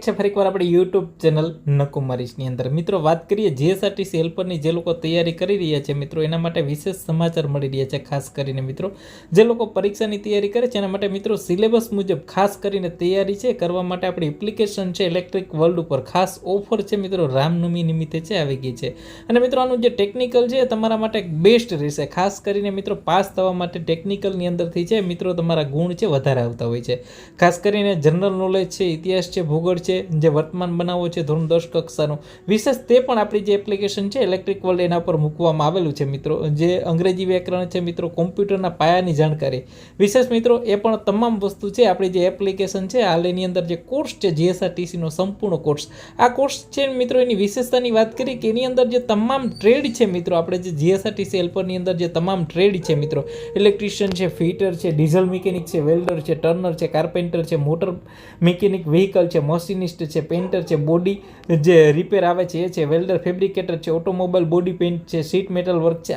ફરીકવાર આપણી YouTube channel નકુમારીશની અંદર મિત્રો વાત કરીએ જીએસઆરટીસી હેલ્પરની જે લોકો તૈયારી કરી રહ્યા છે મિત્રો એના માટે વિશેષ સમાચાર મળી રહ્યા છે. ખાસ કરીને મિત્રો જે લોકો પરીક્ષાની તૈયારી કરે છે એના માટે મિત્રો સિલેબસ મુજબ ખાસ કરીને તૈયારી છે કરવા માટે આપણી એપ્લિકેશન છે ઇલેક્ટ્રિક વર્લ્ડ ઉપર ખાસ ઓફર છે મિત્રો રામનવમી નિમિત્તે છે આવી ગઈ છે. અને મિત્રો આનું જે ટેકનિકલ છે તમારા માટે બેસ્ટ રહેશે. ખાસ કરીને મિત્રો પાસ થવા માટે ટેકનિકલની અંદરથી છે મિત્રો તમારા ગુણ છે વધારે આવતા હોય છે. ખાસ કરીને જનરલ નોલેજ છે, ઇતિહાસ છે, ભૂગોળ છે, જે વર્તમાન બનાવો છે ધોરણ 10 કક્ષાનું વિશેષ તે પણ આપણી જે એપ્લિકેશન છે ઇલેક્ટ્રિક વર્લ્ડ એના પર મૂકવામાં આવેલું છે મિત્રો. જે અંગ્રેજી વ્યાકરણ છે મિત્રો, કોમ્પ્યુટરના પાયાની જાણકારી વિશેષ મિત્રો એ પણ તમામ વસ્તુ છે આપણી જે એપ્લિકેશન છે હાલ એની અંદર જે કોર્સ છે જીએસઆરટીસીનો સંપૂર્ણ કોર્સ આ કોર્સ છે મિત્રો. એની વિશેષતાની વાત કરીએ કે એની અંદર જે તમામ ટ્રેડ છે મિત્રો આપણે જે જીએસઆરટીસી હેલ્પરની અંદર જે તમામ ટ્રેડ છે મિત્રો ઇલેક્ટ્રિશિયન છે, ફિટર છે, ડીઝલ મિકેનિક છે, વેલ્ડર છે, ટર્નર છે, કાર્પેન્ટર છે, મોટર મિકેનિક, વ્હીકલ છે, મશીનિસ્ટ છે, પેઇન્ટર છે, બોડી જે રિપેર આવે છે એ છે, વેલ્ડર, ફેબ્રિકેટર છે, ઓટોમોબાઈલ બોડી પેઇન્ટ છે, શીટ મેટલ વર્ક છે.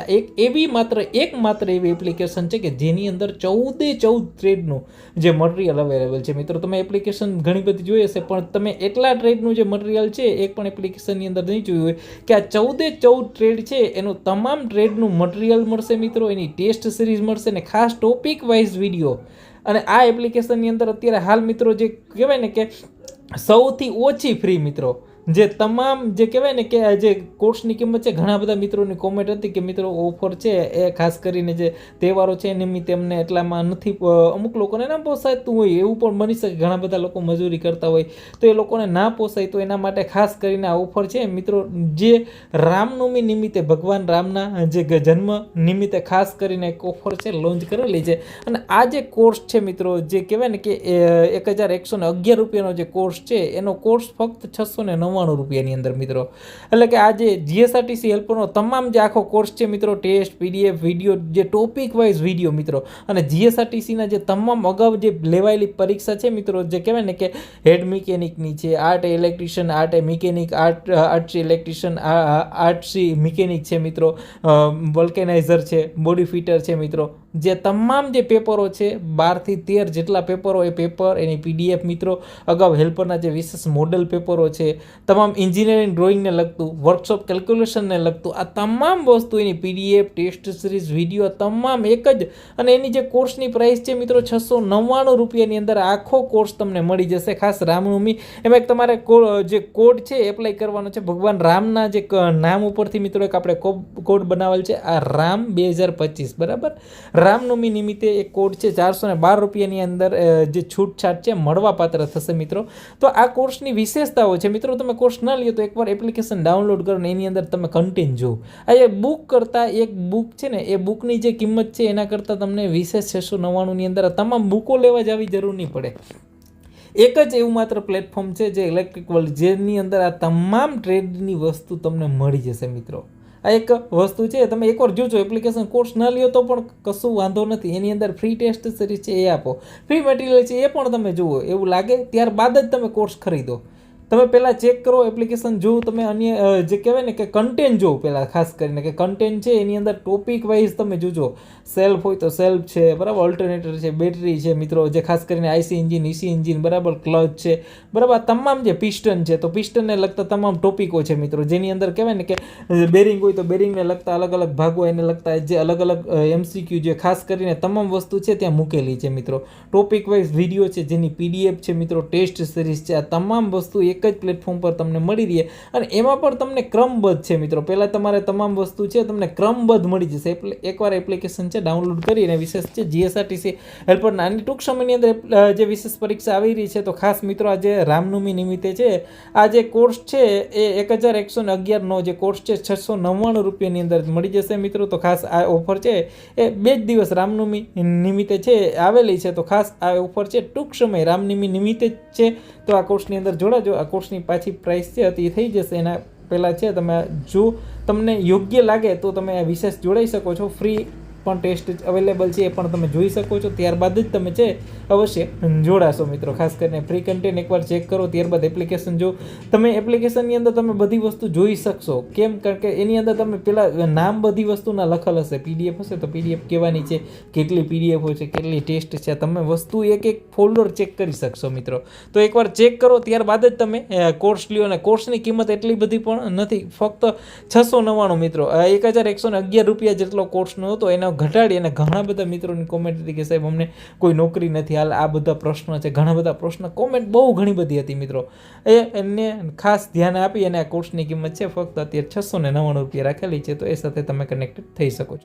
એકમાત્ર એવી એપ્લિકેશન છે કે જેની અંદર 14 ટ્રેડનું જે મટીરિયલ અવેલેબલ છે મિત્રો. તમે એપ્લિકેશન ઘણી બધી જોઈ હશે પણ તમે એટલા ટ્રેડનું જે મટીરિયલ છે એક પણ એપ્લિકેશનની અંદર નહીં જોયું હોય કે આ 14 ટ્રેડ છે એનું તમામ ટ્રેડનું મટીરિયલ મળશે મિત્રો. એની ટેસ્ટ સિરીઝ મળશે ને ખાસ ટોપિક વાઇઝ વિડીયો. અને આ એપ્લિકેશનની અંદર અત્યારે હાલ મિત્રો જે કહેવાય ને કે સૌથી ઓછી ફ્રી મિત્રો જે તમામ જે કહેવાય ને કે જે કોર્સની કિંમત છે ઘણા બધા મિત્રોની કોમેન્ટ હતી કે મિત્રો ઓફર છે એ ખાસ કરીને જે તહેવારો છે નિમિત્તે એમને એટલામાં નથી અમુક લોકોને ના પોસાતું હોય એવું પણ બની શકે. ઘણા બધા લોકો મજૂરી કરતા હોય તો એ લોકોને ના પોસાય તો એના માટે ખાસ કરીને આ ઓફર છે મિત્રો. જે રામનવમી નિમિત્તે ભગવાન રામના જે જન્મ નિમિત્તે ખાસ કરીને એક ઓફર છે લોન્ચ કરેલી છે. અને આ જે કોર્સ છે મિત્રો જે કહેવાય ને કે 1111 રૂપિયાનો જે કોર્સ છે એનો કોર્સ ફક્ત 699 રૂપિયાની અંદર મિત્રો. એટલે કે આ જે જીએસઆરટીસી હેલ્પરનો તમામ જે આખો કોર્સ છે મિત્રો ટેસ્ટ, પીડીએફ, વિડીયો જે ટોપિક વાઇઝ વિડીયો મિત્રો અને જીએસઆરટીસીના જે તમામ અગાઉ જે લેવાયેલી પરીક્ષા છે મિત્રો જે કહેવાય ને કે હેડ મિકેનિકની છે, art electrician, art mechanic, art electrician, art mechanic છે મિત્રો, વલ્કેનાઇઝર છે, બોડી ફિટર છે મિત્રો. જે તમામ જે પેપરો છે 12 થી 13 જેટલા પેપરો એ પેપર એની પીડીએફ મિત્રો અગાઉ હેલ્પરના જે વિશેષ મોડેલ પેપરો છે તમામ એન્જિનિયરિંગ ડ્રોઈંગને લગતું, વર્કશોપ કેલ્ક્યુલેશનને લગતું આ તમામ વસ્તુ એની પીડીએફ, ટેસ્ટ સિરીઝ, વિડીયો તમામ એક જ. અને એની જે કોર્સની પ્રાઇસ છે મિત્રો 699 રૂપિયાની અંદર આખો કોર્સ તમને મળી જશે. ખાસ રામનવમી એમાં એક તમારે જે કોડ છે એપ્લાય કરવાનો છે ભગવાન રામના જે નામ ઉપરથી મિત્રો એક આપણે કોડ બનાવેલ છે આ રામ 2025 બરાબર. રામનવમી નિમિત્તે એક કોડ છે 412 રૂપિયાની અંદર જે છૂટછાટ છે મળવા પાત્ર થશે મિત્રો. તો આ કોર્સની વિશેષતાઓ છે મિત્રો. તમે કોર્સ ના લ્યો તો એકવાર એપ્લિકેશન ડાઉનલોડ કરો ને એની અંદર તમે કન્ટેન્ટ જુઓ. આ બુક કરતાં એક બુક છે ને એ બુકની જે કિંમત છે એના કરતાં તમને વિશેષ 699ની અંદર તમામ બુકો લેવા જવી જરૂર નહીં પડે. એક જ એવું માત્ર પ્લેટફોર્મ છે જે ઇલેક્ટ્રિક વર્લ્ડ જેની અંદર આ તમામ ટ્રેડની વસ્તુ તમને મળી જશે મિત્રો. આ એક વસ્તુ છે તમે એકવાર જોજો. એપ્લિકેશન કોર્સ ન લ્યો તો પણ કશું વાંધો નથી. એની અંદર ફ્રી ટેસ્ટ સિરીઝ છે એ આપો, ફ્રી મટીરિયલ છે એ પણ તમે જુઓ. એવું લાગે ત્યારબાદ જ તમે કોર્સ ખરીદો. તમે પહેલાં ચેક કરો એપ્લિકેશન જોવો, તમે અન્ય જે કહેવાય ને કે કન્ટેન્ટ જોવો પહેલાં ખાસ કરીને કે કન્ટેન્ટ છે એની અંદર ટોપિક વાઇઝ તમે જોજો. સેલ્ફ હોય તો સેલ્ફ છે બરાબર, ઓલ્ટરનેટર છે, બેટરી છે મિત્રો જે ખાસ કરીને આઈસી એન્જિન, ઈસી એન્જિન બરાબર, ક્લચ છે બરાબર, તમામ જે પિસ્ટન છે તો પિસ્ટનને લગતા તમામ ટોપિકો છે મિત્રો. જેની અંદર કહેવાય ને કે બેરિંગ હોય તો બેરિંગને લગતા અલગ અલગ ભાગો એને લગતા જે અલગ અલગ એમસીક્યુ જે ખાસ કરીને તમામ વસ્તુ છે ત્યાં મૂકેલી છે મિત્રો. ટોપિક વાઇઝ વિડીયો છે જેની પીડીએફ છે મિત્રો, ટેસ્ટ સિરીઝ છે. આ તમામ વસ્તુ એક જ પ્લેટફોર્મ પર તમને મળી રહે અને એમાં પણ તમને ક્રમબદ્ધ છે મિત્રો. પહેલાં તમારે તમામ વસ્તુ છે તમને ક્રમબદ્ધ મળી જશે. એકવાર એપ્લિકેશન છે ડાઉનલોડ કરીને વિશેષ છે જીએસઆરટીસી હેલ્પરના આની ટૂંક સમયની અંદર જે વિશેષ પરીક્ષા આવી રહી છે તો ખાસ મિત્રો આજે રામનવમી નિમિત્તે છે આ જે કોર્સ છે એ 1111નો જે કોર્સ છે 699 રૂપિયાની અંદર મળી જશે મિત્રો. તો ખાસ આ ઓફર છે એ 2 જ દિવસ રામનવમી નિમિત્તે છે આવેલી છે. તો ખાસ આ ઓફર છે ટૂંક સમય રામનવમી નિમિત્તે જ છે. તો આ કોર્સની અંદર જોડાજો. આ કોર્સની પાછી પ્રાઇસ છે એ થઈ જશે એના પહેલાં છે. તમે જો તમને યોગ્ય લાગે તો તમે આ વિશેષ જોડાઈ શકો છો. ફ્રી પણ ટેસ્ટ અવેલેબલ છે એ પણ તમે જોઈ શકો છો. ત્યારબાદ જ તમે છે અવશ્ય જોડાશો મિત્રો. ખાસ કરીને ફ્રી કન્ટેન્ટ એકવાર ચેક કરો, ત્યારબાદ એપ્લિકેશન જો તમે એપ્લિકેશનની અંદર તમે બધી વસ્તુ જોઈ શકશો. કેમ? કારણ કે એની અંદર તમે પેલા નામ બધી વસ્તુના લખેલ હશે. પીડીએફ હશે તો પીડીએફ કહેવાની છે, કેટલી પીડીએફ હોય છે, કેટલી ટેસ્ટ છે, તમે વસ્તુ એક એક ફોલ્ડર ચેક કરી શકશો મિત્રો. તો એકવાર ચેક કરો ત્યારબાદ જ તમે કોર્સ લ્યો. અને કોર્સની કિંમત એટલી બધી પણ નથી, ફક્ત 699 મિત્રો. 1111 રૂપિયા જેટલો કોર્સનો હતો, એનો ઘટાડી અને ઘણા બધા મિત્રોની કોમેન્ટ હતી કે સાહેબ અમને કોઈ નોકરી નથી હાલ, આ બધા પ્રશ્નો છે, ઘણા બધા પ્રશ્ન કોમેન્ટ બહુ ઘણી બધી હતી મિત્રો. એને ખાસ ધ્યાન આપી અને આ કોર્સની કિંમત છે ફક્ત અત્યારે 699 રૂપિયા રાખેલી છે. તો એ સાથે તમે કનેક્ટેડ થઈ શકો છો.